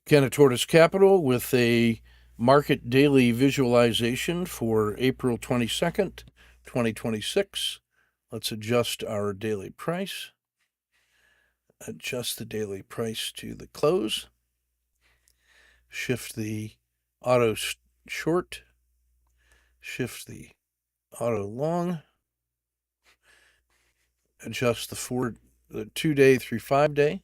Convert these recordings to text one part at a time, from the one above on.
Tortoise Capital with a market daily visualization for April 22nd, 2026. Let's adjust our daily price. Adjust the daily price to the close. Shift the auto short. Shift the auto long. Adjust the 2-day through 5-day.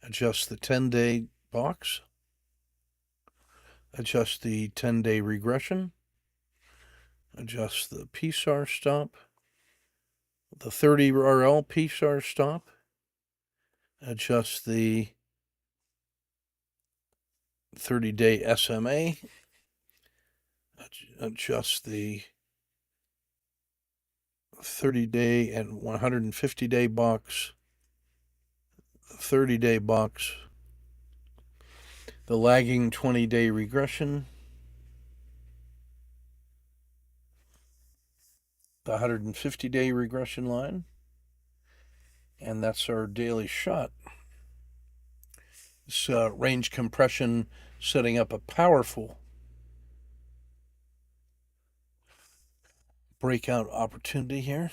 Adjust the 10-day box. Adjust the 10-day regression. Adjust the PSAR stop. The 30 RL PSAR stop. Adjust the 30-day SMA. Adjust the 30-day and 150-day box. The 30-day box. The lagging 20-day regression. The 150-day regression line. And that's our daily shot. This range compression setting up a powerful breakout opportunity here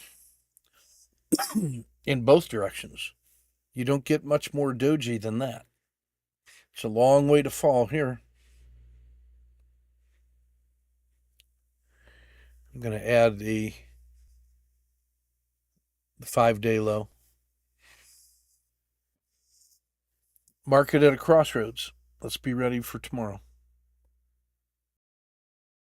in both directions. You don't get much more doji than that. It's a long way to fall here. I'm going to add the 5-day low. Market at a crossroads. Let's be ready for tomorrow.